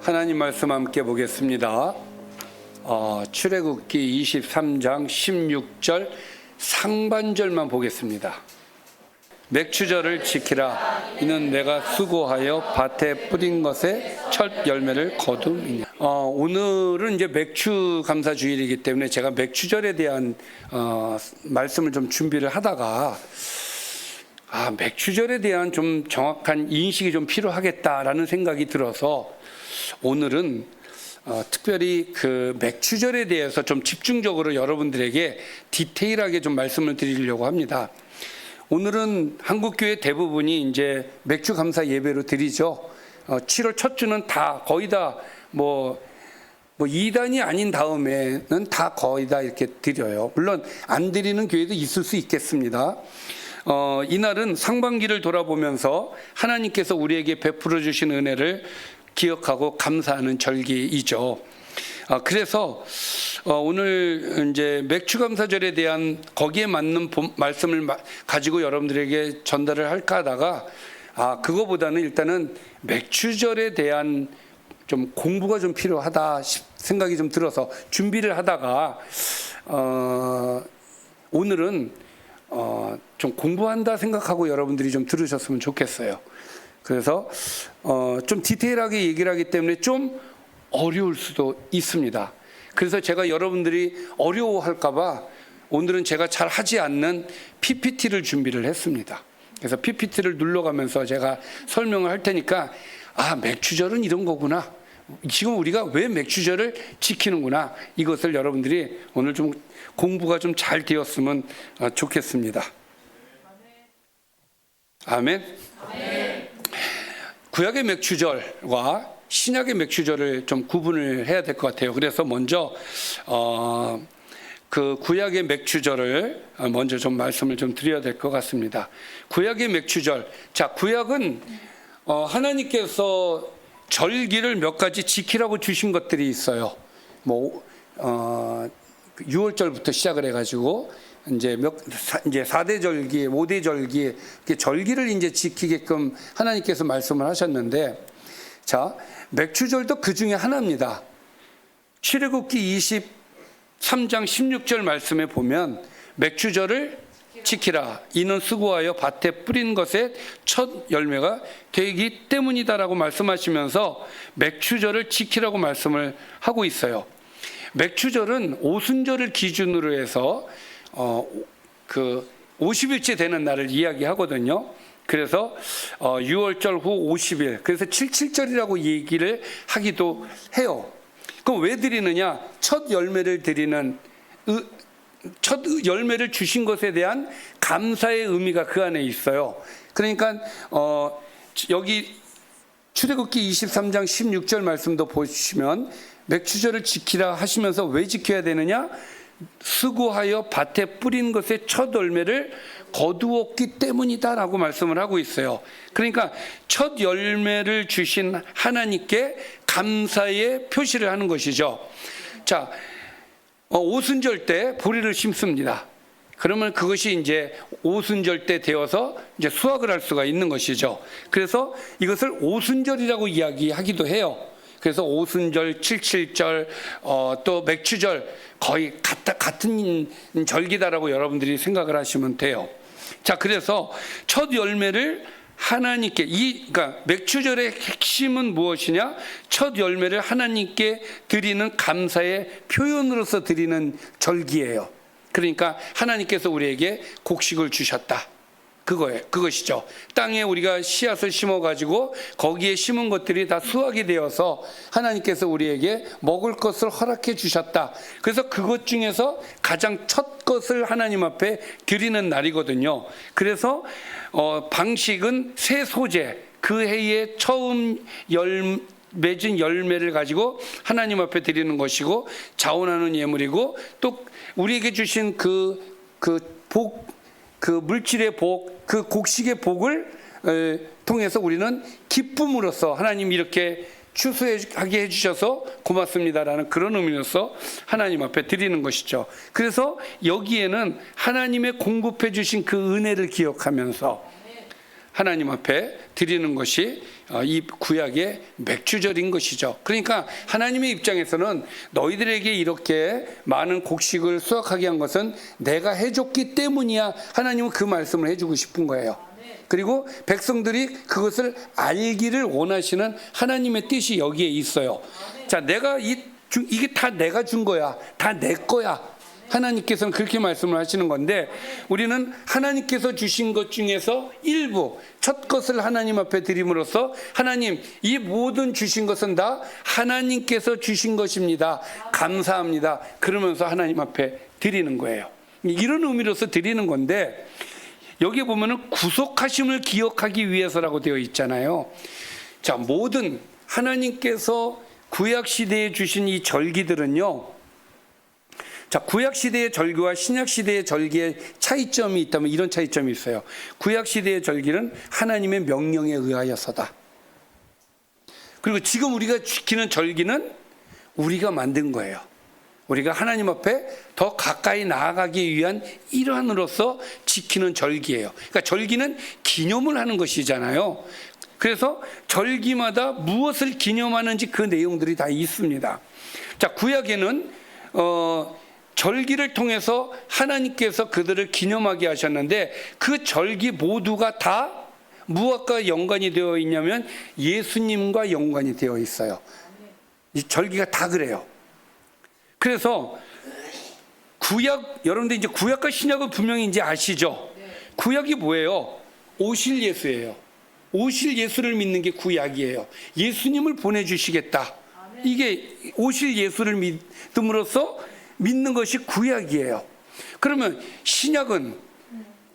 하나님 말씀 함께 보겠습니다. 출애굽기 23장 16절 상반절만 보겠습니다. 맥추절을 지키라. 이는 내가 수고하여 밭에 뿌린 것의 첫 열매를 거둠이냐. 오늘은 이제 맥추 감사 주일이기 때문에 제가 맥추절에 대한 말씀을 좀 준비를 하다가 맥추절에 대한 좀 정확한 인식이 좀 필요하겠다라는 생각이 들어서 오늘은 특별히 그 맥추절에 대해서 좀 집중적으로 여러분들에게 디테일하게 좀 말씀을 드리려고 합니다. 오늘은 한국교회 대부분이 이제 맥주 감사 예배로 드리죠. 7월 첫 주는 다 거의 다 뭐 2단이 아닌 다음에는 다 거의 다 이렇게 드려요. 물론 안 드리는 교회도 있을 수 있겠습니다. 이날은 상반기를 돌아보면서 하나님께서 우리에게 베풀어 주신 은혜를 기억하고 감사하는 절기이죠. 그래서 오늘 이제 맥추감사절에 대한 거기에 맞는 말씀을 가지고 여러분들에게 전달을 할까 하다가 그거보다는 일단은 맥추절에 대한 좀 공부가 좀 필요하다 생각이 좀 들어서 준비를 하다가 오늘은 좀 공부한다 생각하고 여러분들이 좀 들으셨으면 좋겠어요. 그래서 좀 디테일하게 얘기를 하기 때문에 좀 어려울 수도 있습니다. 그래서 제가 여러분들이 어려워할까 봐 오늘은 제가 잘 하지 않는 PPT를 준비를 했습니다. 그래서 PPT를 눌러가면서 제가 설명을 할 테니까 맥추절은 이런 거구나. 지금 우리가 왜 맥추절을 지키는구나. 이것을 여러분들이 오늘 좀 공부가 좀 잘 되었으면 좋겠습니다. 아멘. 아멘. 구약의 맥추절과 신약의 맥추절을 좀 구분을 해야 될 것 같아요. 그래서 먼저 그 구약의 맥추절을 먼저 좀 말씀을 좀 드려야 될 것 같습니다. 구약의 맥추절. 자, 구약은 하나님께서 절기를 몇 가지 지키라고 주신 것들이 있어요. 6월절부터 시작을 해가지고 이제 4대 절기, 5대 절기, 절기를 이제 지키게끔 하나님께서 말씀을 하셨는데, 자, 맥추절도 그 중에 하나입니다. 출애굽기 23장 16절 말씀에 보면 맥추절을 지키라. 이는 수고하여 밭에 뿌린 것의 첫 열매가 되기 때문이다라고 말씀하시면서 맥추절을 지키라고 말씀을 하고 있어요. 맥추절은 오순절을 기준으로 해서 그 50일째 되는 날을 이야기하거든요. 그래서 6월절 후 50일, 그래서 77절이라고 얘기를 하기도 해요. 그럼 왜 드리느냐? 첫 열매를 드리는, 첫 열매를 주신 것에 대한 감사의 의미가 그 안에 있어요. 그러니까 여기 출애굽기 23장 16절 말씀도 보시면 맥추절을 지키라 하시면서 왜 지켜야 되느냐? 수고하여 밭에 뿌린 것의 첫 열매를 거두었기 때문이다라고 말씀을 하고 있어요. 그러니까 첫 열매를 주신 하나님께 감사의 표시를 하는 것이죠. 자, 오순절 때 보리를 심습니다. 그러면 그것이 이제 오순절 때 되어서 이제 수확을 할 수가 있는 것이죠. 그래서 이것을 오순절이라고 이야기하기도 해요. 그래서 오순절, 77절, 또 맥추절 거의 같은 절기다라고 여러분들이 생각을 하시면 돼요. 자, 그래서 첫 열매를 하나님께, 그러니까 맥추절의 핵심은 무엇이냐? 첫 열매를 하나님께 드리는 감사의 표현으로서 드리는 절기예요. 그러니까 하나님께서 우리에게 곡식을 주셨다. 그것이죠. 땅에 우리가 씨앗을 심어가지고 거기에 심은 것들이 다 수확이 되어서 하나님께서 우리에게 먹을 것을 허락해 주셨다. 그래서 그것 중에서 가장 첫 것을 하나님 앞에 드리는 날이거든요. 그래서 방식은 새 소재, 그 해에 처음 맺은 열매를 가지고 하나님 앞에 드리는 것이고, 자원하는 예물이고, 또 우리에게 주신 그 물질의 복, 그 곡식의 복을 통해서 우리는 기쁨으로써 하나님 이렇게 추수하게 해주셔서 고맙습니다라는 그런 의미로서 하나님 앞에 드리는 것이죠. 그래서 여기에는 하나님의 공급해 주신 그 은혜를 기억하면서 하나님 앞에 드리는 것이 이 구약의 맥주절인 것이죠. 그러니까 하나님의 입장에서는 너희들에게 이렇게 많은 곡식을 수확하게 한 것은 내가 해줬기 때문이야. 하나님은 그 말씀을 해주고 싶은 거예요. 그리고 백성들이 그것을 알기를 원하시는 하나님의 뜻이 여기에 있어요. 자, 내가 이게 다 내가 준 거야. 다 내 거야. 하나님께서는 그렇게 말씀을 하시는 건데, 우리는 하나님께서 주신 것 중에서 일부, 첫 것을 하나님 앞에 드림으로써 하나님, 이 모든 주신 것은 다 하나님께서 주신 것입니다. 감사합니다. 그러면서 하나님 앞에 드리는 거예요. 이런 의미로서 드리는 건데, 여기 보면은 구속하심을 기억하기 위해서라고 되어 있잖아요. 자, 모든 하나님께서 구약 시대에 주신 이 절기들은요, 자, 구약 시대의 절기와 신약 시대의 절기의 차이점이 있다면 이런 차이점이 있어요. 구약 시대의 절기는 하나님의 명령에 의하여서다. 그리고 지금 우리가 지키는 절기는 우리가 만든 거예요. 우리가 하나님 앞에 더 가까이 나아가기 위한 일환으로서 지키는 절기예요. 그러니까 절기는 기념을 하는 것이잖아요. 그래서 절기마다 무엇을 기념하는지 그 내용들이 다 있습니다. 자, 구약에는 절기를 통해서 하나님께서 그들을 기념하게 하셨는데, 그 절기 모두가 다 무엇과 연관이 되어 있냐면 예수님과 연관이 되어 있어요. 이 절기가 다 그래요. 그래서 여러분들 이제 구약과 신약은 분명히 이제 아시죠? 구약이 뭐예요? 오실 예수예요. 오실 예수를 믿는 게 구약이에요. 예수님을 보내주시겠다. 이게 오실 예수를 믿음으로써 믿는 것이 구약이에요. 그러면 신약은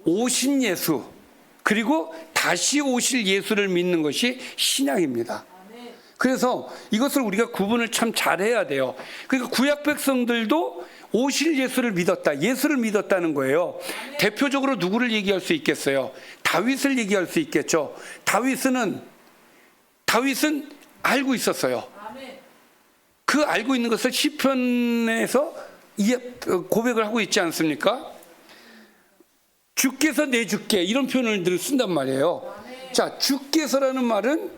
오신 예수, 그리고 다시 오실 예수를 믿는 것이 신약입니다. 그래서 이것을 우리가 구분을 참 잘해야 돼요. 그러니까 구약 백성들도 오실 예수를 믿었다, 예수를 믿었다는 거예요. 대표적으로 누구를 얘기할 수 있겠어요? 다윗을 얘기할 수 있겠죠. 다윗은 알고 있었어요. 그 알고 있는 것을 시편에서 고백을 하고 있지 않습니까? 주께서 내 주께, 이런 표현을 늘 쓴단 말이에요. 자, 주께서라는 말은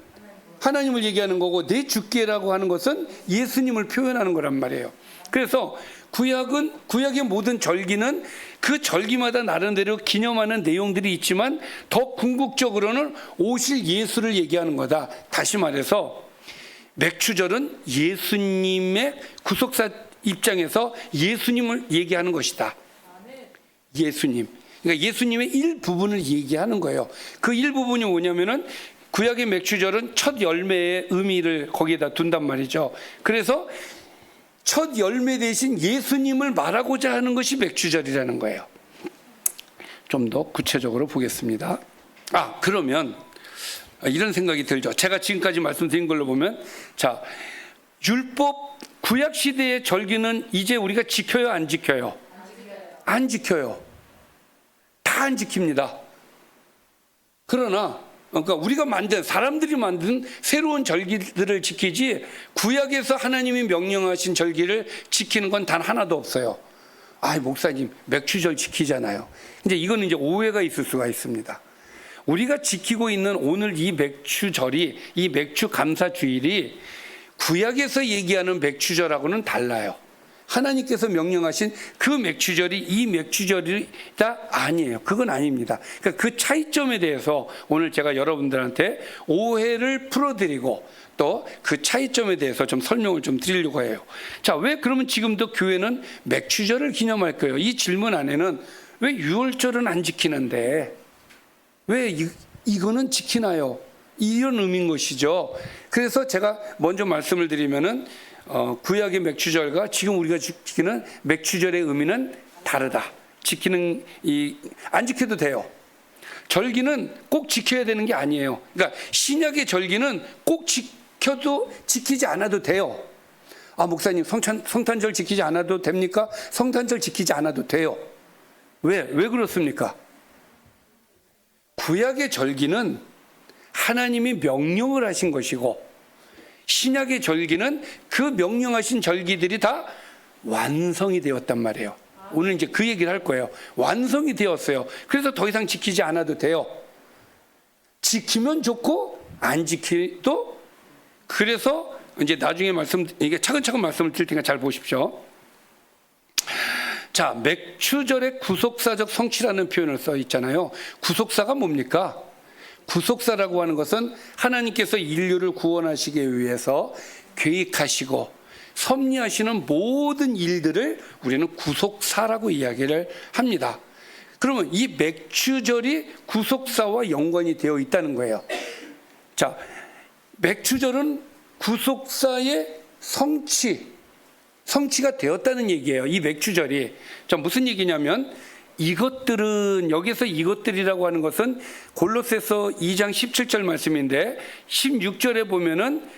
하나님을 얘기하는 거고, 내 주께라고 하는 것은 예수님을 표현하는 거란 말이에요. 그래서 구약의 모든 절기는 그 절기마다 나름대로 기념하는 내용들이 있지만 더 궁극적으로는 오실 예수를 얘기하는 거다. 다시 말해서 맥주절은 예수님의 구속사 입장에서 예수님을 얘기하는 것이다. 예수님. 그러니까 예수님의 일부분을 얘기하는 거예요. 그 일부분이 뭐냐면은 구약의 맥주절은 첫 열매의 의미를 거기에다 둔단 말이죠. 그래서 첫 열매 대신 예수님을 말하고자 하는 것이 맥주절이라는 거예요. 좀 더 구체적으로 보겠습니다. 그러면 이런 생각이 들죠. 제가 지금까지 말씀드린 걸로 보면, 자, 율법 구약 시대의 절기는 이제 우리가 지켜요, 안 지켜요? 안 지켜요. 다 안 지킵니다. 그러나 우리가 사람들이 만든 새로운 절기들을 지키지, 구약에서 하나님이 명령하신 절기를 지키는 건 단 하나도 없어요. 목사님 맥주절 지키잖아요. 이제 이거는 이제 오해가 있을 수가 있습니다. 우리가 지키고 있는 오늘 이 맥주절이, 이 맥주 감사 주일이 구약에서 얘기하는 맥주절하고는 달라요. 하나님께서 명령하신 그 맥주절이 이 맥주절이다? 아니에요. 그건 아닙니다. 그러니까 그 차이점에 대해서 오늘 제가 여러분들한테 오해를 풀어드리고 또 그 차이점에 대해서 좀 설명을 좀 드리려고 해요. 자, 왜 그러면 지금도 교회는 맥주절을 기념할 거예요? 이 질문 안에는 왜 유월절은 안 지키는데 왜 이거는 지키나요? 이런 의미인 것이죠. 그래서 제가 먼저 말씀을 드리면은 구약의 맥주절과 지금 우리가 지키는 맥주절의 의미는 다르다. 안 지켜도 돼요. 절기는 꼭 지켜야 되는 게 아니에요. 그러니까 신약의 절기는 꼭 지켜도 지키지 않아도 돼요. 목사님 성탄절 지키지 않아도 됩니까? 성탄절 지키지 않아도 돼요. 왜 그렇습니까? 구약의 절기는 하나님이 명령을 하신 것이고, 신약의 절기는 그 명령하신 절기들이 다 완성이 되었단 말이에요. 오늘 이제 그 얘기를 할 거예요. 완성이 되었어요. 그래서 더 이상 지키지 않아도 돼요. 지키면 좋고 안 지키도. 그래서 이제 나중에 이게 차근차근 말씀을 드릴 테니까 잘 보십시오. 자, 맥추절의 구속사적 성취라는 표현을 써 있잖아요. 구속사가 뭡니까? 구속사라고 하는 것은 하나님께서 인류를 구원하시기 위해서 계획하시고 섭리하시는 모든 일들을 우리는 구속사라고 이야기를 합니다. 그러면 이 맥추절이 구속사와 연관이 되어 있다는 거예요. 자, 맥추절은 구속사의 성취가 되었다는 얘기예요. 이 맥추절이. 자, 무슨 얘기냐면 이것들은, 여기서 이것들이라고 하는 것은 골로새서 2장 17절 말씀인데 16절에 보면은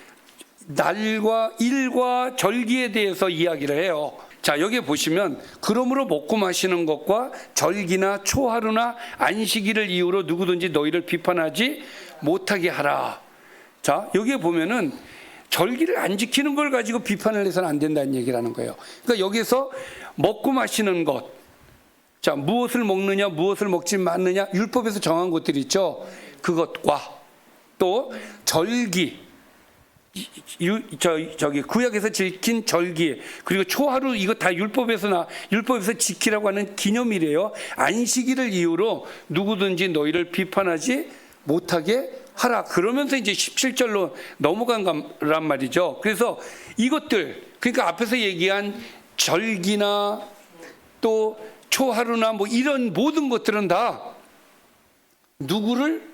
날과 일과 절기에 대해서 이야기를 해요. 자, 여기 보시면 그러므로 먹고 마시는 것과 절기나 초하루나 안식일을 이유로 누구든지 너희를 비판하지 못하게 하라. 자, 여기에 보면은 절기를 안 지키는 걸 가지고 비판을 해서는 안 된다는 얘기라는 거예요. 그러니까 여기서 먹고 마시는 것, 자, 무엇을 먹느냐, 무엇을 먹지 말느냐, 율법에서 정한 것들이 있죠. 그것과 또 절기, 저기 구약에서 지킨 절기, 그리고 초하루, 이거 다 율법에서 지키라고 하는 기념일이에요. 안식일을 이유로 누구든지 너희를 비판하지 못하게 하라. 그러면서 이제 17절로 넘어간 거란 말이죠. 그래서 이것들, 그러니까 앞에서 얘기한 절기나 또 초하루나 뭐 이런 모든 것들은 다 누구를,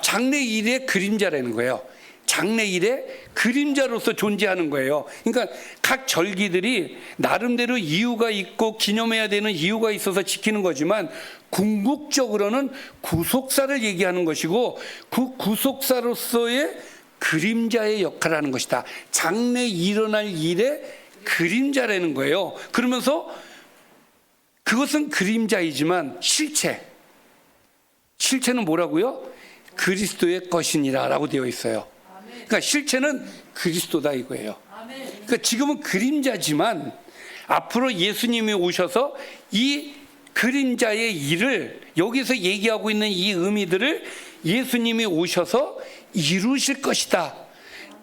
장래일의 그림자라는 거예요. 장래일의 그림자로서 존재하는 거예요. 그러니까 각 절기들이 나름대로 이유가 있고 기념해야 되는 이유가 있어서 지키는 거지만 궁극적으로는 구속사를 얘기하는 것이고 그 구속사로서의 그림자의 역할을 하는 것이다. 장래 일어날 일의 그림자라는 거예요. 그러면서 그것은 그림자이지만 실체는 뭐라고요? 그리스도의 것이니라 라고 되어 있어요. 그러니까 실체는 그리스도다 이거예요. 그러니까 지금은 그림자지만 앞으로 예수님이 오셔서 이 그림자의 일을, 여기서 얘기하고 있는 이 의미들을 예수님이 오셔서 이루실 것이다.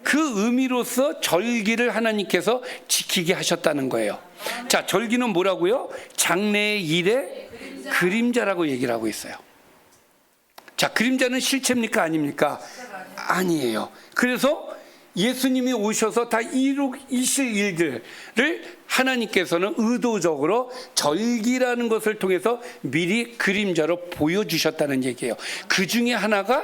그 의미로서 절기를 하나님께서 지키게 하셨다는 거예요. 자, 절기는 뭐라고요? 장래의 일의 그림자라고 얘기를 하고 있어요. 자, 그림자는 실체입니까? 아닙니까? 아니에요. 그래서 예수님이 오셔서 다 이루실 일들을 하나님께서는 의도적으로 절기라는 것을 통해서 미리 그림자로 보여주셨다는 얘기예요. 그 중에 하나가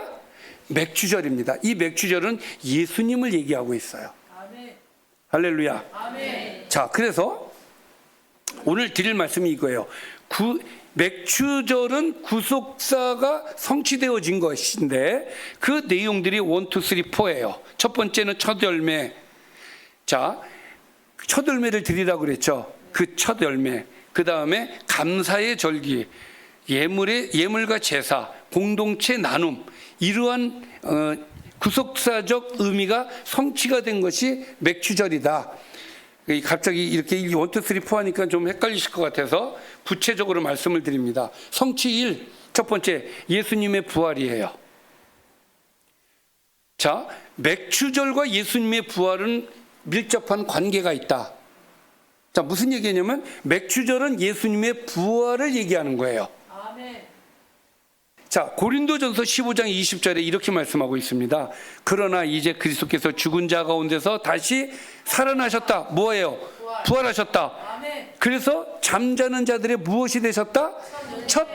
맥추절입니다. 이 맥추절은 예수님을 얘기하고 있어요. 아멘. 할렐루야. 아멘. 자, 그래서 오늘 드릴 말씀이 이거예요. 맥추절은 구속사가 성취되어진 것인데 그 내용들이 1, 2, 3, 4예요. 첫 번째는 첫 열매. 자, 첫 열매를 드리라고 그랬죠. 그 첫 열매. 그 다음에 감사의 절기, 예물과 제사, 공동체 나눔. 이러한 구속사적 의미가 성취가 된 것이 맥추절이다. 갑자기 이렇게 1, 2, 3, 4 하니까 좀 헷갈리실 것 같아서 구체적으로 말씀을 드립니다. 성취 1, 첫 번째 예수님의 부활이에요. 자, 맥추절과 예수님의 부활은 밀접한 관계가 있다. 자, 무슨 얘기냐면 맥추절은 예수님의 부활을 얘기하는 거예요. 아멘. 자, 고린도전서 15장 20절에 이렇게 말씀하고 있습니다. 그러나 이제 그리스도께서 죽은 자 가운데서 다시 살아나셨다. 뭐예요? 부활하셨다. 아멘. 그래서 잠자는 자들의 무엇이 되셨다? 첫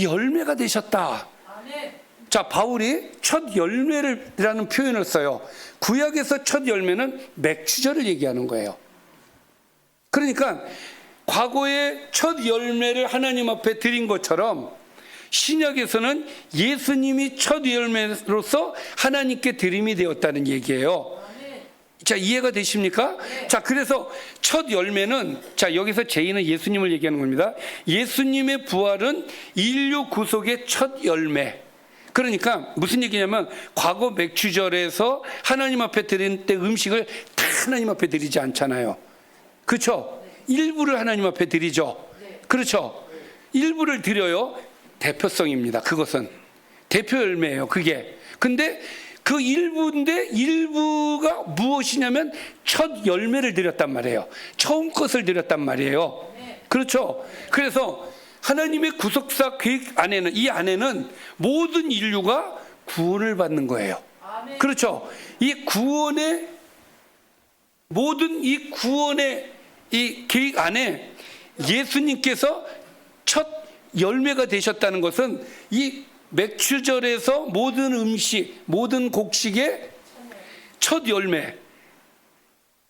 열매가 되셨다. 아멘. 자, 바울이 첫 열매라는 표현을 써요. 구약에서 첫 열매는 맥추절을 얘기하는 거예요. 그러니까 과거에 첫 열매를 하나님 앞에 드린 것처럼 신약에서는 예수님이 첫 열매로서 하나님께 드림이 되었다는 얘기예요. 자, 이해가 되십니까? 네. 자, 그래서 첫 열매는, 자, 여기서 제2는 예수님을 얘기하는 겁니다. 예수님의 부활은 인류 구속의 첫 열매. 그러니까 무슨 얘기냐면 과거 맥추절에서 하나님 앞에 드릴 때 음식을 다 하나님 앞에 드리지 않잖아요. 그렇죠? 네. 일부를 하나님 앞에 드리죠. 네. 그렇죠? 네. 일부를 드려요. 대표성입니다. 그것은 대표 열매예요, 그게. 근데 그 일부인데 일부가 무엇이냐면 첫 열매를 드렸단 말이에요. 처음 것을 드렸단 말이에요. 그렇죠? 그래서 하나님의 구속사 계획 안에는, 이 안에는 모든 인류가 구원을 받는 거예요. 그렇죠? 이 구원의 모든 이 구원의 이 계획 안에 예수님께서 첫 열매가 되셨다는 것은 이 맥추절에서 모든 음식, 모든 곡식의 첫 열매,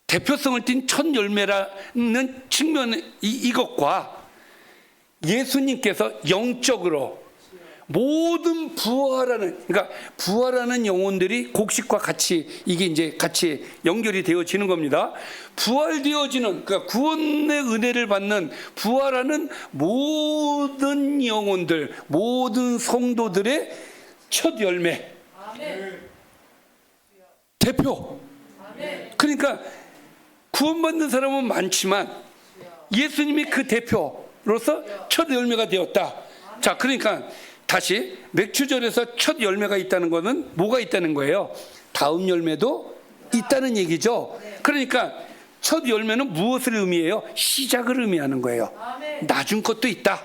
대표성을 띤 첫 열매라는 측면, 이것과 예수님께서 영적으로 모든 부활하는, 그러니까 부활하는 영혼들이 곡식과 같이, 이게 이제 같이 연결이 되어지는 겁니다. 부활되어지는, 그러니까 구원의 은혜를 받는 부활하는 모든 영혼들, 모든 성도들의 첫 열매, 대표. 그러니까 구원받는 사람은 많지만 예수님이 그 대표로서 첫 열매가 되었다. 자, 그러니까 다시 맥추절에서 첫 열매가 있다는 것은 뭐가 있다는 거예요? 다음 열매도 있다는 얘기죠. 그러니까 첫 열매는 무엇을 의미해요? 시작을 의미하는 거예요. 나중 것도 있다.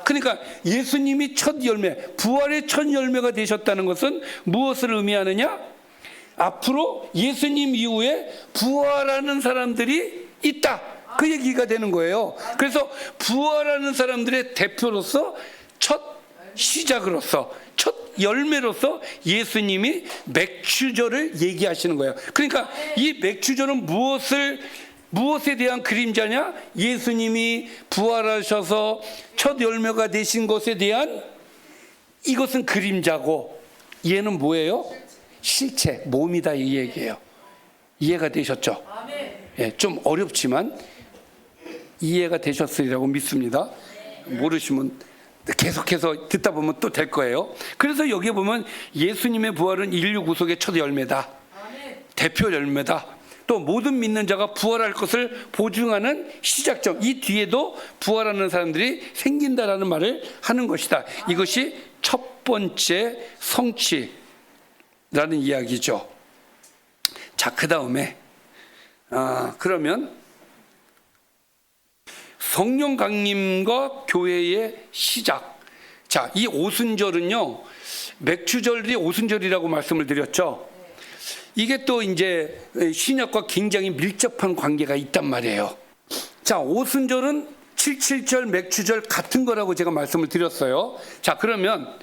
그러니까 예수님이 첫 열매, 부활의 첫 열매가 되셨다는 것은 무엇을 의미하느냐? 앞으로 예수님 이후에 부활하는 사람들이 있다, 그 얘기가 되는 거예요. 그래서 부활하는 사람들의 대표로서, 첫 시작으로서, 첫 열매로서 예수님이 맥추절을 얘기하시는 거예요. 그러니까 이 맥추절은 무엇에 대한 그림자냐? 예수님이 부활하셔서 첫 열매가 되신 것에 대한, 이것은 그림자고, 얘는 뭐예요? 실체, 몸이다, 이 얘기예요. 이해가 되셨죠? 예, 좀 어렵지만 이해가 되셨으리라고 믿습니다. 모르시면 계속해서 듣다 보면 또 될 거예요. 그래서 여기에 보면 예수님의 부활은 인류 구속의 첫 열매다, 대표 열매다, 또 모든 믿는 자가 부활할 것을 보증하는 시작점, 이 뒤에도 부활하는 사람들이 생긴다라는 말을 하는 것이다. 이것이 첫 번째 성취라는 이야기죠. 자, 그 다음에 그러면 성령 강림과 교회의 시작. 자, 이 오순절은요, 맥추절이 오순절이라고 말씀을 드렸죠. 이게 또 이제 신약과 굉장히 밀접한 관계가 있단 말이에요. 자, 오순절은 77절, 맥추절 같은 거라고 제가 말씀을 드렸어요. 자, 그러면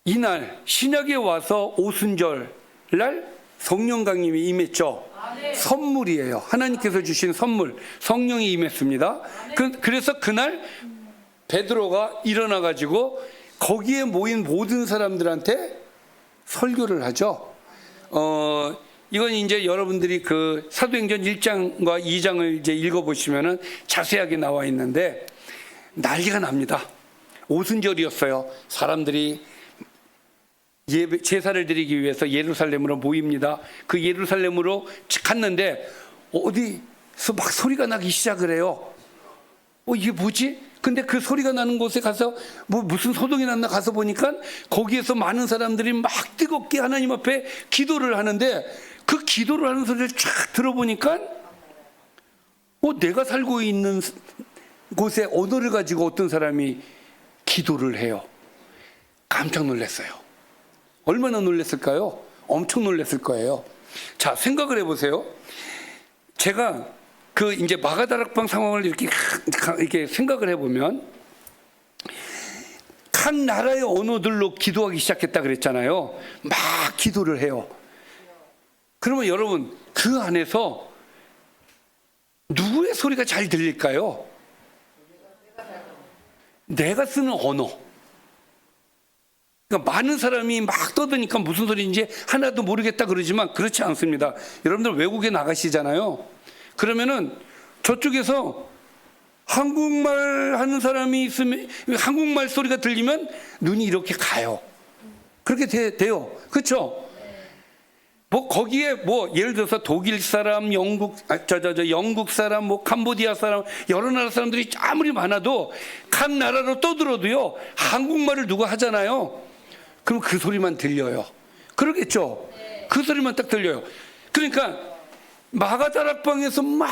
이날 신약에 와서 오순절 날 성령 강림이 임했죠. 선물이에요. 하나님께서 주신 선물, 성령이 임했습니다. 그래서 그날 베드로가 일어나 가지고 거기에 모인 모든 사람들한테 설교를 하죠. 이건 이제 여러분들이 그 사도행전 1장과 2장을 이제 읽어보시면은 자세하게 나와 있는데 난리가 납니다. 오순절이었어요. 사람들이 제사를 드리기 위해서 예루살렘으로 모입니다. 그 예루살렘으로 갔는데 어디서 막 소리가 나기 시작을 해요. 이게 뭐지? 근데 그 소리가 나는 곳에 가서 무슨 소동이 났나 가서 보니까 거기에서 많은 사람들이 막 뜨겁게 하나님 앞에 기도를 하는데, 그 기도를 하는 소리를 쫙 들어보니까 내가 살고 있는 곳에 언어를 가지고 어떤 사람이 기도를 해요. 깜짝 놀랐어요. 얼마나 놀랐을까요? 엄청 놀랐을 거예요. 자, 생각을 해보세요. 제가 그 이제 마가다락방 상황을 이렇게 생각을 해보면, 각 나라의 언어들로 기도하기 시작했다 그랬잖아요. 막 기도를 해요. 그러면 여러분, 그 안에서 누구의 소리가 잘 들릴까요? 내가 쓰는 언어. 그러니까 많은 사람이 막 떠드니까 무슨 소리인지 하나도 모르겠다 그러지만 그렇지 않습니다. 여러분들 외국에 나가시잖아요. 그러면은 저쪽에서 한국말 하는 사람이 있으면, 한국말 소리가 들리면 눈이 이렇게 가요. 그렇게 돼요. 그렇죠? 거기에 예를 들어서 독일 사람, 영국 사람, 캄보디아 사람, 여러 나라 사람들이 아무리 많아도 각 나라로 떠들어도요, 한국말을 누가 하잖아요. 그럼 그 소리만 들려요. 그러겠죠? 그 소리만 딱 들려요. 그러니까 마가다락방에서 막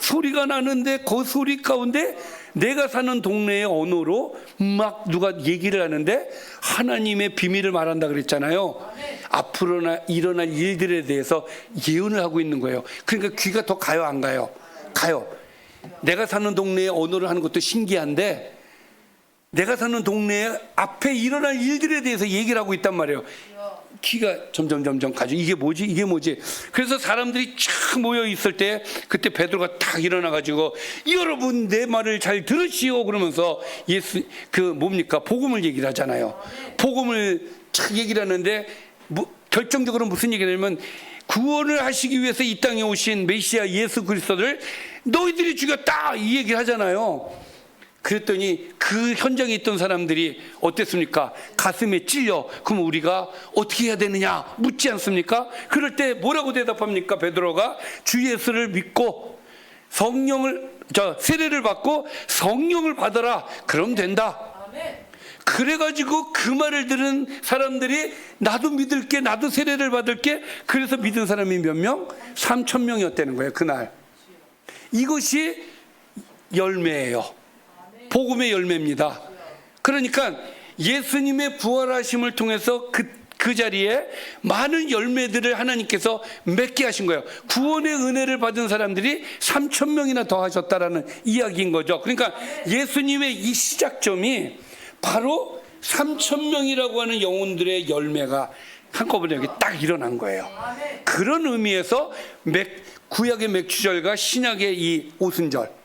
소리가 나는데 그 소리 가운데 내가 사는 동네의 언어로 막 누가 얘기를 하는데 하나님의 비밀을 말한다 그랬잖아요. 앞으로 일어날 일들에 대해서 예언을 하고 있는 거예요. 그러니까 귀가 더 가요, 안 가요? 가요. 내가 사는 동네의 언어를 하는 것도 신기한데 내가 사는 동네에 앞에 일어날 일들에 대해서 얘기를 하고 있단 말이에요. 귀가 점점 가죠. 이게 뭐지? 그래서 사람들이 쫙 모여 있을 때 그때 베드로가 탁 일어나 가지고 여러분 내 말을 잘 들으시오 그러면서 복음을 얘기를 하잖아요. 복음을 쫙 얘기를 하는데 결정적으로 무슨 얘기를 하냐면 구원을 하시기 위해서 이 땅에 오신 메시아 예수 그리스도를 너희들이 죽였다 이 얘기를 하잖아요. 그랬더니 그 현장에 있던 사람들이 어땠습니까? 가슴에 찔려. 그럼 우리가 어떻게 해야 되느냐 묻지 않습니까? 그럴 때 뭐라고 대답합니까? 베드로가 주 예수를 믿고 세례를 받고 성령을 받아라. 그럼 된다. 그래가지고 그 말을 들은 사람들이 나도 믿을게, 나도 세례를 받을게. 그래서 믿은 사람이 몇 명? 3,000명이었다는 거예요, 그날. 이것이 열매예요. 복음의 열매입니다. 그러니까 예수님의 부활하심을 통해서 그 자리에 많은 열매들을 하나님께서 맺게 하신 거예요. 구원의 은혜를 받은 사람들이 3,000명이나 더 하셨다라는 이야기인 거죠. 그러니까 예수님의 이 시작점이 바로 3,000명이라고 하는 영혼들의 열매가 한꺼번에 여기 딱 일어난 거예요. 그런 의미에서 구약의 맥추절과 신약의 이 오순절,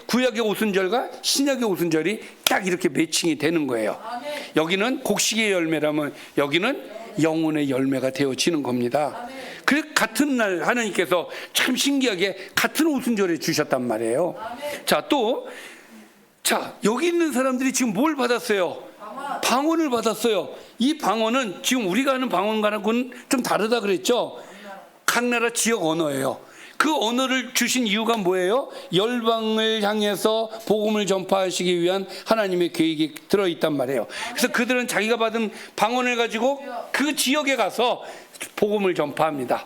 구약의 오순절과 신약의 오순절이 딱 이렇게 매칭이 되는 거예요. 여기는 곡식의 열매라면 여기는 영혼의 열매가 되어지는 겁니다. 그래서 같은 날 하나님께서 참 신기하게 같은 오순절에 주셨단 말이에요. 여기 있는 사람들이 지금 뭘 받았어요? 방언을 받았어요. 이 방언은 지금 우리가 하는 방언과는 좀 다르다 그랬죠? 각 나라 지역 언어예요. 그 언어를 주신 이유가 뭐예요? 열방을 향해서 복음을 전파하시기 위한 하나님의 계획이 들어있단 말이에요. 그래서 그들은 자기가 받은 방언을 가지고 그 지역에 가서 복음을 전파합니다.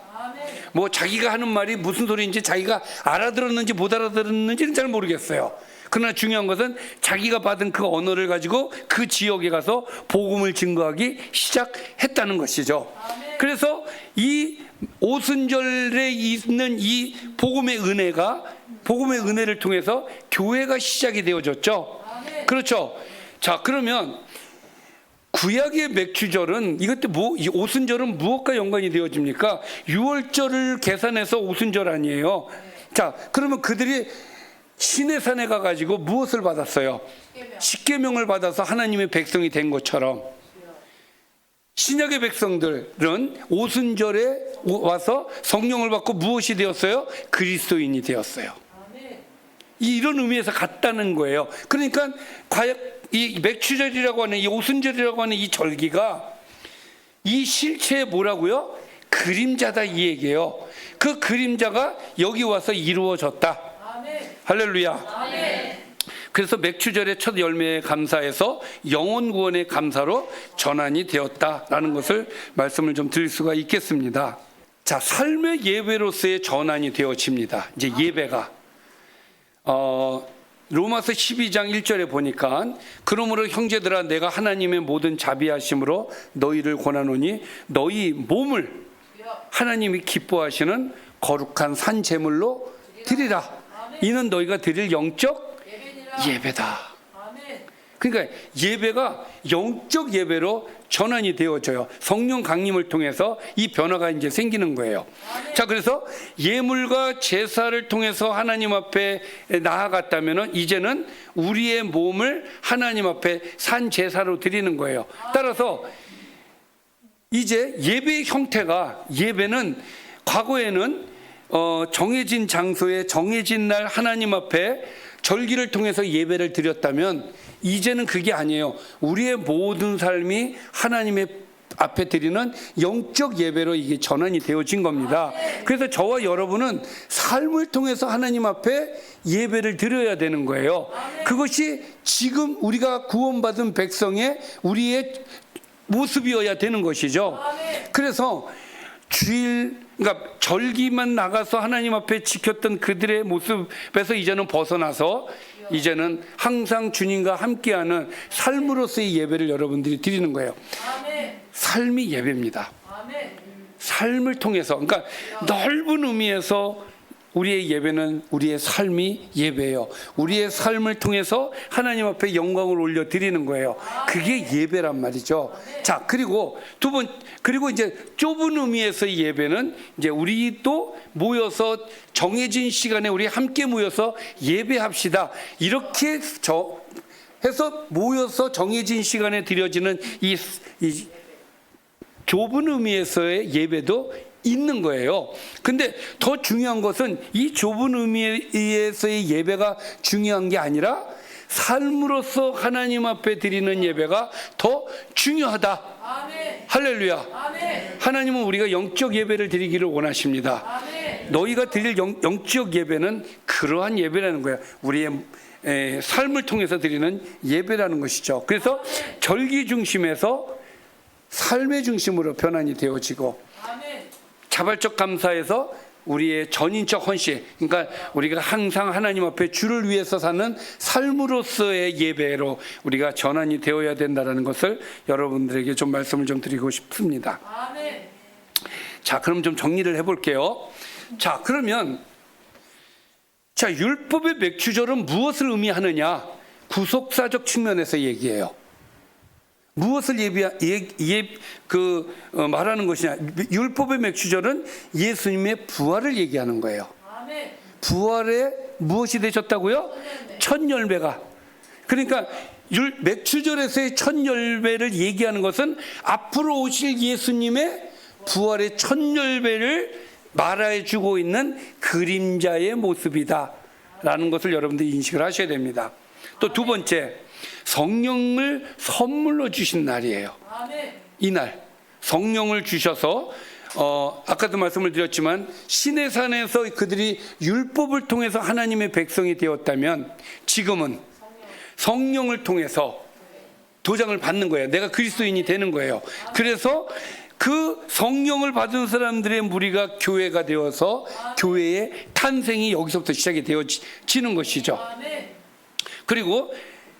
뭐 자기가 하는 말이 무슨 소리인지 자기가 알아들었는지 못 알아들었는지는 잘 모르겠어요. 그러나 중요한 것은 자기가 받은 그 언어를 가지고 그 지역에 가서 복음을 증거하기 시작했다는 것이죠. 그래서 이 오순절에 있는 이 복음의 은혜를 통해서 교회가 시작이 되어졌죠. 그렇죠. 자, 그러면 구약의 맥추절은 이 오순절은 무엇과 연관이 되어집니까? 6월절을 계산해서 오순절 아니에요. 자, 그러면 그들이 시내산에 가가지고 무엇을 받았어요? 십계명을 받아서 하나님의 백성이 된 것처럼 신약의 백성들은 오순절에 와서 성령을 받고 무엇이 되었어요? 그리스도인이 되었어요. 이런 의미에서 같다는 거예요. 그러니까 이 맥추절이라고 하는 이 오순절이라고 하는 이 절기가 이 실체의 뭐라고요? 그림자다 이 얘기예요. 그 그림자가 여기 와서 이루어졌다. 할렐루야. 그래서 맥추절의 첫 열매에 감사해서 영혼 구원의 감사로 전환이 되었다라는 것을 말씀을 좀 드릴 수가 있겠습니다. 자, 삶의 예배로서의 전환이 되어집니다. 이제 예배가 로마서 12장 1절에 보니까 그러므로 형제들아 내가 하나님의 모든 자비하심으로 너희를 권하노니 너희 몸을 하나님이 기뻐하시는 거룩한 산 제물로 드리라. 이는 너희가 드릴 영적 예배다. 그러니까 예배가 영적 예배로 전환이 되어져요. 성령 강림을 통해서 이 변화가 이제 생기는 거예요. 자, 그래서 예물과 제사를 통해서 하나님 앞에 나아갔다면 이제는 우리의 몸을 하나님 앞에 산 제사로 드리는 거예요. 따라서 이제 예배의 형태가, 예배는 과거에는 정해진 장소에 정해진 날 하나님 앞에 절기를 통해서 예배를 드렸다면 이제는 그게 아니에요. 우리의 모든 삶이 하나님의 앞에 드리는 영적 예배로 이게 전환이 되어진 겁니다. 그래서 저와 여러분은 삶을 통해서 하나님 앞에 예배를 드려야 되는 거예요. 그것이 지금 우리가 구원받은 백성의 우리의 모습이어야 되는 것이죠. 그래서 그러니까 절기만 나가서 하나님 앞에 지켰던 그들의 모습에서 이제는 벗어나서 이제는 항상 주님과 함께하는 삶으로서의 예배를 여러분들이 드리는 거예요. 삶이 예배입니다. 삶을 통해서, 그러니까 넓은 의미에서 우리의 예배는 우리의 삶이 예배예요. 우리의 삶을 통해서 하나님 앞에 영광을 올려 드리는 거예요. 그게 예배란 말이죠. 자, 그리고 그리고 이제 좁은 의미에서의 예배는 이제 우리도 모여서 정해진 시간에 우리 함께 모여서 예배합시다. 이렇게 해서 모여서 정해진 시간에 드려지는 이 좁은 의미에서의 예배도 있는 거예요. 근데 더 중요한 것은 이 좁은 의미에서의 예배가 중요한 게 아니라 삶으로서 하나님 앞에 드리는 예배가 더 중요하다. 아멘. 할렐루야. 아멘. 하나님은 우리가 영적 예배를 드리기를 원하십니다. 아멘. 너희가 드릴 영적 예배는 그러한 예배라는 거예요. 우리의 삶을 통해서 드리는 예배라는 것이죠. 그래서 절기 중심에서 삶의 중심으로 변환이 되어지고, 자발적 감사에서 우리의 전인적 헌신, 그러니까 우리가 항상 하나님 앞에 주를 위해서 사는 삶으로서의 예배로 우리가 전환이 되어야 된다는 것을 여러분들에게 좀 말씀을 좀 드리고 싶습니다. 아멘. 자, 그럼 좀 정리를 해볼게요. 자, 그러면 율법의 맥추절은 무엇을 의미하느냐? 구속사적 측면에서 얘기해요. 무엇을 말하는 것이냐? 율법의 맥추절은 예수님의 부활을 얘기하는 거예요. 부활에 무엇이 되셨다고요? 첫 열매가. 그러니까 맥추절에서의 첫 열매를 얘기하는 것은 앞으로 오실 예수님의 부활의 첫 열매를 말해주고 있는 그림자의 모습이다라는 것을 여러분들이 인식을 하셔야 됩니다. 또 두 번째, 성령을 선물로 주신 날이에요. 이날 성령을 주셔서 아까도 말씀을 드렸지만 시내산에서 그들이 율법을 통해서 하나님의 백성이 되었다면 지금은 성령을 통해서 도장을 받는 거예요. 내가 그리스도인이 되는 거예요. 그래서 그 성령을 받은 사람들의 무리가 교회가 되어서 교회의 탄생이 여기서부터 시작이 되어지는 것이죠. 그리고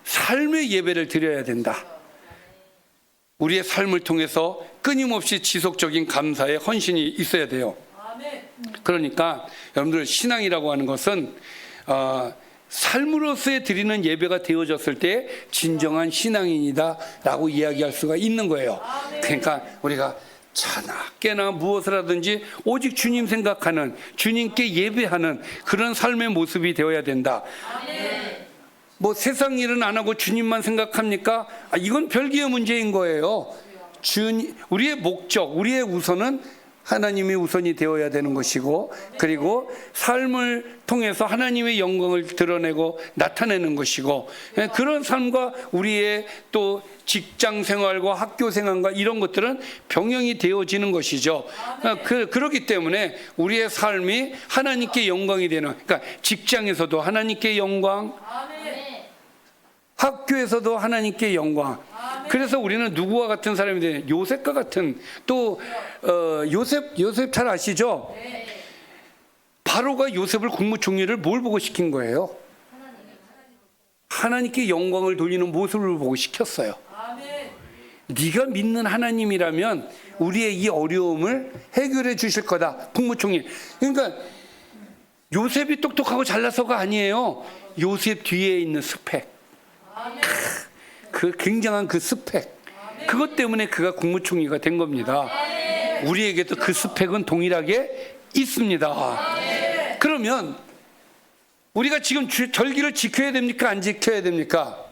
삶의 예배를 드려야 된다. 우리의 삶을 통해서 끊임없이 지속적인 감사의 헌신이 있어야 돼요. 그러니까 여러분들, 신앙이라고 하는 것은 삶으로서의 드리는 예배가 되어졌을 때 진정한 신앙인이다 라고 이야기할 수가 있는 거예요. 그러니까 우리가 자나 깨나 무엇을 하든지 오직 주님 생각하는, 주님께 예배하는 그런 삶의 모습이 되어야 된다. 뭐 세상 일은 안 하고 주님만 생각합니까? 이건 별개의 문제인 거예요. 우리의 목적, 우리의 우선은 하나님이 우선이 되어야 되는 것이고, 그리고 삶을 통해서 하나님의 영광을 드러내고 나타내는 것이고, 그런 삶과 우리의 또 직장 생활과 학교 생활과 이런 것들은 병행이 되어지는 것이죠. 그렇기 때문에 우리의 삶이 하나님께 영광이 되는, 그러니까 직장에서도 하나님께 영광, 학교에서도 하나님께 영광. 그래서 우리는 누구와 같은 사람이 되냐? 요셉과 같은, 또 요셉 잘 아시죠? 바로가 요셉을 국무총리를 뭘 보고 시킨 거예요? 하나님께 영광을 돌리는 모습을 보고 시켰어요. 네가 믿는 하나님이라면 우리의 이 어려움을 해결해 주실 거다. 국무총리. 그러니까 요셉이 똑똑하고 잘나서가 아니에요. 요셉 뒤에 있는 스펙. 그 굉장한 그 스펙, 그것 때문에 그가 국무총리가 된 겁니다. 우리에게도 그 스펙은 동일하게 있습니다. 그러면 우리가 지금 절기를 지켜야 됩니까? 안 지켜야 됩니까?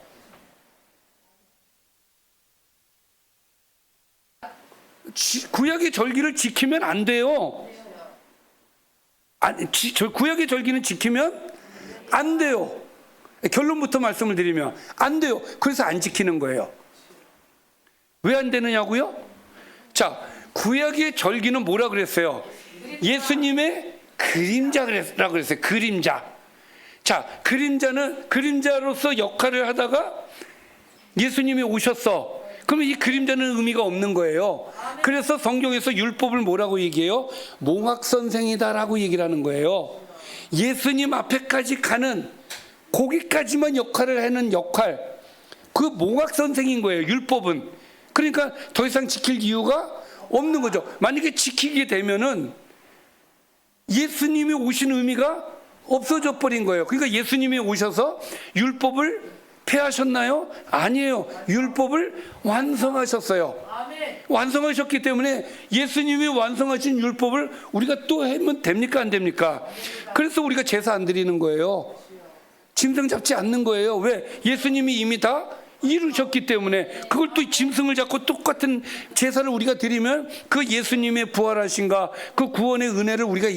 구약의 절기를 지키면 안 돼요. 구약의 절기는 지키면 안 돼요. 결론부터 말씀을 드리면 안 돼요. 그래서 안 지키는 거예요. 왜 안 되느냐고요? 자, 구약의 절기는 뭐라 그랬어요? 예수님의 그림자라고 그랬어요. 그림자. 자, 그림자는 그림자로서 역할을 하다가 예수님이 오셨어. 그러면 이 그림자는 의미가 없는 거예요. 그래서 성경에서 율법을 뭐라고 얘기해요? 몽학선생이다라고 얘기를 하는 거예요. 예수님 앞에까지 가는, 거기까지만 역할을 하는 역할, 그 몽학선생인 거예요, 율법은. 그러니까 더 이상 지킬 이유가 없는 거죠. 만약에 지키게 되면은 예수님이 오신 의미가 없어져 버린 거예요. 그러니까 예수님이 오셔서 율법을 폐하셨나요? 아니에요. 율법을 완성하셨어요. 완성하셨기 때문에 예수님이 완성하신 율법을 우리가 또 하면 됩니까? 안 됩니까? 그래서 우리가 제사 안 드리는 거예요. 짐승 잡지 않는 거예요. 왜? 예수님이 이미 다 이루셨기 때문에. 그걸 또 짐승을 잡고 똑같은 제사를 우리가 드리면 그 예수님의 부활하신가, 그 구원의 은혜를 우리가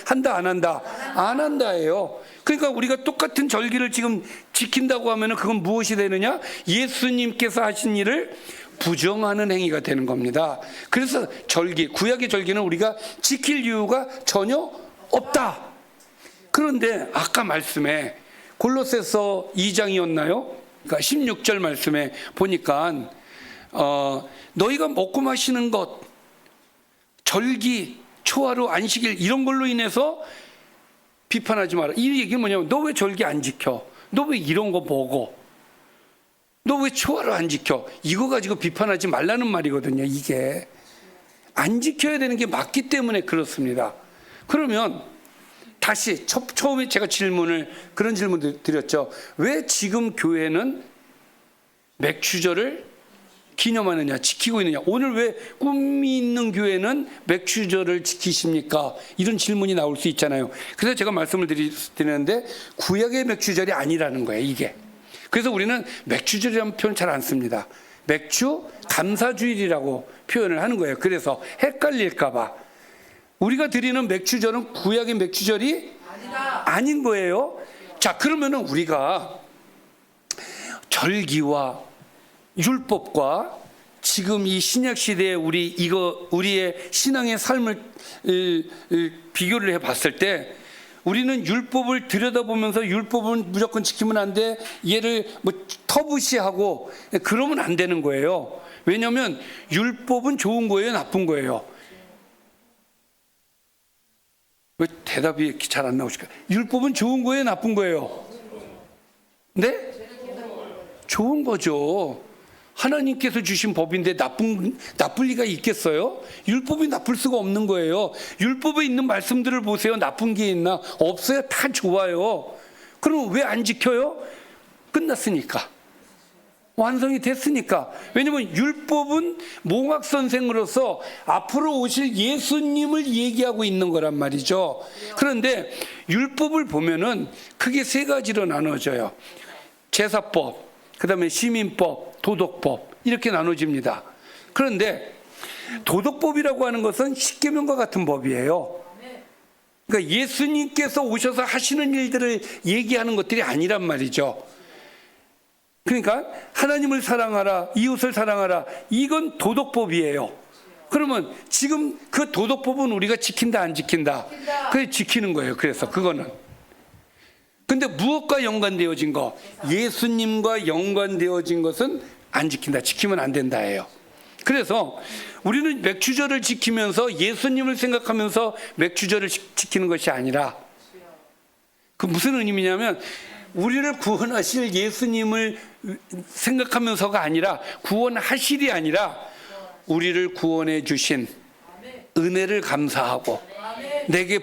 한다 안 한다? 안 한다예요. 그러니까 우리가 똑같은 절기를 지금 지킨다고 하면 그건 무엇이 되느냐? 예수님께서 하신 일을 부정하는 행위가 되는 겁니다. 그래서 절기, 구약의 절기는 우리가 지킬 이유가 전혀 없다. 그런데 아까 말씀에 골로새서 2장이었나요? 그러니까 16절 말씀에 보니까 너희가 먹고 마시는 것, 절기, 초하루, 안식일 이런 걸로 인해서 비판하지 마라. 이 얘기는 뭐냐면 너 왜 절기 안 지켜? 너 왜 이런 거 먹어? 너 왜 초하루 안 지켜? 이거 가지고 비판하지 말라는 말이거든요. 이게 안 지켜야 되는 게 맞기 때문에 그렇습니다. 그러면 다시 처음에 제가 그런 질문을 드렸죠. 왜 지금 교회는 맥주절을 기념하느냐, 지키고 있느냐? 오늘 왜 꿈이 있는 교회는 맥주절을 지키십니까? 이런 질문이 나올 수 있잖아요. 그래서 제가 말씀을 드리는데 구약의 맥주절이 아니라는 거예요, 이게. 그래서 우리는 맥주절이라는 표현 잘 안 씁니다. 맥주 감사주일이라고 표현을 하는 거예요. 그래서 헷갈릴까 봐. 우리가 드리는 맥주절은 구약의 맥주절이 아닌 거예요. 자, 그러면은 우리가 절기와 율법과 지금 이 신약 시대에 우리의 신앙의 삶을 비교를 해 봤을 때 우리는 율법을 들여다보면서 율법은 무조건 지키면 안 돼. 얘를 뭐 터부시하고 그러면 안 되는 거예요. 왜냐하면 율법은 좋은 거예요, 나쁜 거예요? 왜 대답이 잘 안 나오실까요? 율법은 좋은 거예요, 나쁜 거예요? 네? 좋은 거죠. 하나님께서 주신 법인데 나쁠 리가 있겠어요? 율법이 나쁠 수가 없는 거예요. 율법에 있는 말씀들을 보세요. 나쁜 게 있나? 없어요. 다 좋아요. 그럼 왜 안 지켜요? 끝났으니까. 완성이 됐으니까. 왜냐하면 율법은 몽학선생으로서 앞으로 오실 예수님을 얘기하고 있는 거란 말이죠. 그런데 율법을 보면은 크게 세 가지로 나눠져요. 제사법, 그 다음에 시민법, 도덕법 이렇게 나눠집니다. 그런데 도덕법이라고 하는 것은 십계명과 같은 법이에요. 그러니까 예수님께서 오셔서 하시는 일들을 얘기하는 것들이 아니란 말이죠. 그러니까 하나님을 사랑하라, 이웃을 사랑하라, 이건 도덕법이에요. 그러면 지금 그 도덕법은 우리가 지킨다 안 지킨다? 그게 지키는 거예요. 그래서 그거는. 근데 무엇과 연관되어진 거? 예수님과 연관되어진 것은 안 지킨다, 지키면 안 된다예요. 그래서 우리는 맥주절을 지키면서 예수님을 생각하면서 맥주절을 지키는 것이 아니라, 그 무슨 의미냐면 우리를 구원하실 예수님을 생각하면서가 아니라, 구원하실이 아니라 우리를 구원해 주신 은혜를 감사하고 내게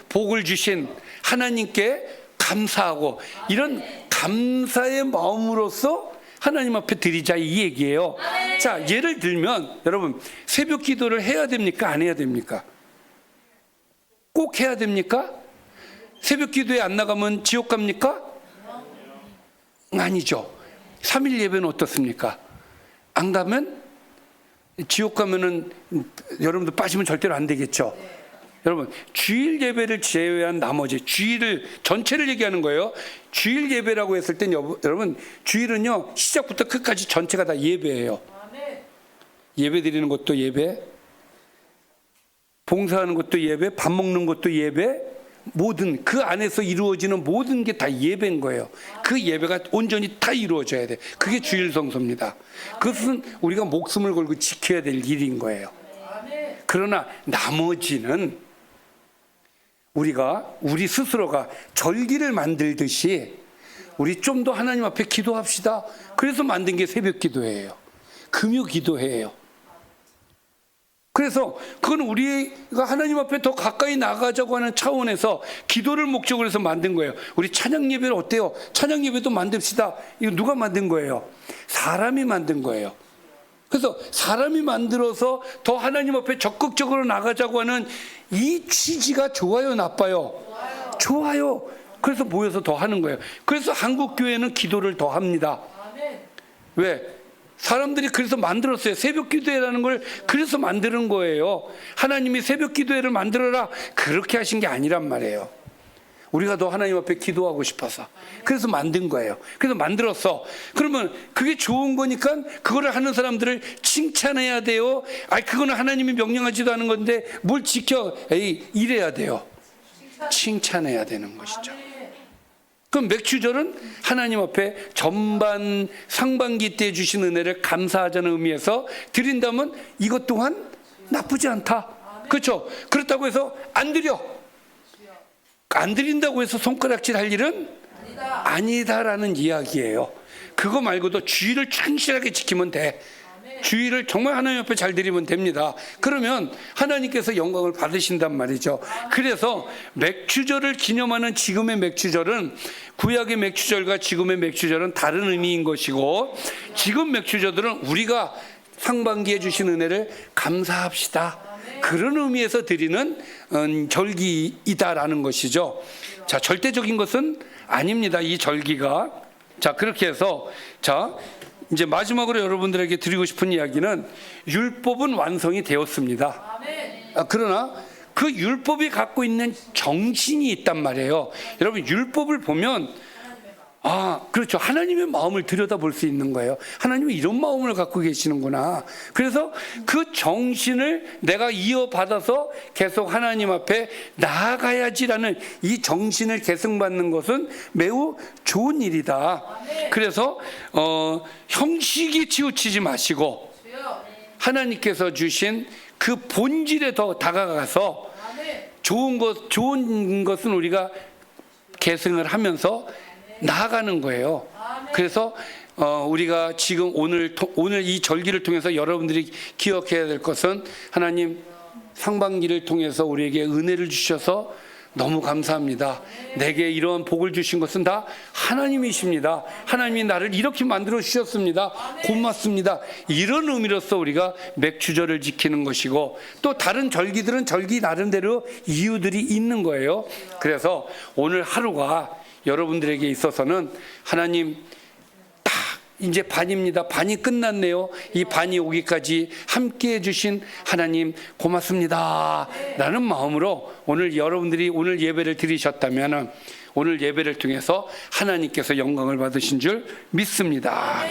복을 주신 하나님께 감사하고, 이런 감사의 마음으로서 하나님 앞에 드리자, 이 얘기예요. 자, 예를 들면 여러분, 새벽 기도를 해야 됩니까? 안 해야 됩니까? 꼭 해야 됩니까? 새벽 기도에 안 나가면 지옥 갑니까? 아니죠. 3일 예배는 어떻습니까? 안 가면 지옥 가면은 여러분들 빠지면 절대로 안 되겠죠. 여러분, 주일 예배를 제외한 나머지 주일을 전체를 얘기하는 거예요. 주일 예배라고 했을 땐 여러분, 주일은요 시작부터 끝까지 전체가 다 예배예요. 예배 드리는 것도 예배, 봉사하는 것도 예배, 밥 먹는 것도 예배, 모든 그 안에서 이루어지는 모든 게 다 예배인 거예요. 그 예배가 온전히 다 이루어져야 돼. 그게 주일 성소입니다. 그것은 우리가 목숨을 걸고 지켜야 될 일인 거예요. 그러나 나머지는 우리 스스로가 절기를 만들듯이 우리 좀 더 하나님 앞에 기도합시다. 그래서 만든 게 새벽 기도예요. 금요 기도회예요. 그래서 그건 우리가 하나님 앞에 더 가까이 나가자고 하는 차원에서 기도를 목적으로 해서 만든 거예요. 우리 찬양 예배를 어때요? 찬양 예배도 만듭시다. 이거 누가 만든 거예요? 사람이 만든 거예요. 그래서 사람이 만들어서 더 하나님 앞에 적극적으로 나가자고 하는 이 취지가 좋아요, 나빠요? 좋아요. 그래서 모여서 더 하는 거예요. 그래서 한국 교회는 기도를 더 합니다. 왜? 사람들이 그래서 만들었어요. 새벽 기도회라는 걸 그래서 만드는 거예요. 하나님이 새벽 기도회를 만들어라 그렇게 하신 게 아니란 말이에요. 우리가 더 하나님 앞에 기도하고 싶어서 그래서 만든 거예요. 그래서 만들었어. 그러면 그게 좋은 거니까 그거를 하는 사람들을 칭찬해야 돼요. 그거는 하나님이 명령하지도 않은 건데 뭘 지켜? 이래야 돼요. 칭찬해야 되는 것이죠. 그럼 맥주절은 하나님 앞에 전반 상반기 때 주신 은혜를 감사하자는 의미에서 드린다면 이것 또한 나쁘지 않다. 그렇죠? 그렇다고 해서 안 드려. 안 드린다고 해서 손가락질 할 일은 아니다라는 이야기예요. 그거 말고도 주의를 충실하게 지키면 돼. 주의를 정말 하나님 앞에 잘 드리면 됩니다. 그러면 하나님께서 영광을 받으신단 말이죠. 그래서 맥주절을 기념하는 지금의 맥주절은 구약의 맥주절과 지금의 맥주절은 다른 의미인 것이고, 지금 맥주절들은 우리가 상반기에 주신 은혜를 감사합시다, 그런 의미에서 드리는 절기이다라는 것이죠. 자, 절대적인 것은 아닙니다, 이 절기가. 자, 그렇게 해서 이제 마지막으로 여러분들에게 드리고 싶은 이야기는 율법은 완성이 되었습니다. 그러나 그 율법이 갖고 있는 정신이 있단 말이에요. 여러분, 율법을 보면 그렇죠, 하나님의 마음을 들여다볼 수 있는 거예요. 하나님이 이런 마음을 갖고 계시는구나. 그래서 그 정신을 내가 이어받아서 계속 하나님 앞에 나아가야지라는 이 정신을 계승받는 것은 매우 좋은 일이다. 그래서 형식이 치우치지 마시고 하나님께서 주신 그 본질에 더 다가가서 좋은 것은 우리가 계승을 하면서 나아가는 거예요. 그래서 우리가 지금 오늘 이 절기를 통해서 여러분들이 기억해야 될 것은, 하나님 상반기를 통해서 우리에게 은혜를 주셔서 너무 감사합니다. 내게 이러한 복을 주신 것은 다 하나님이십니다. 하나님이 나를 이렇게 만들어 주셨습니다. 고맙습니다. 이런 의미로서 우리가 맥주절을 지키는 것이고, 또 다른 절기들은 절기 나름대로 이유들이 있는 거예요. 그래서 오늘 하루가 여러분들에게 있어서는 하나님 딱 이제 반입니다. 반이 끝났네요. 이 반이 오기까지 함께 해주신 하나님 고맙습니다 라는 마음으로 오늘 여러분들이 오늘 예배를 드리셨다면 오늘 예배를 통해서 하나님께서 영광을 받으신 줄 믿습니다.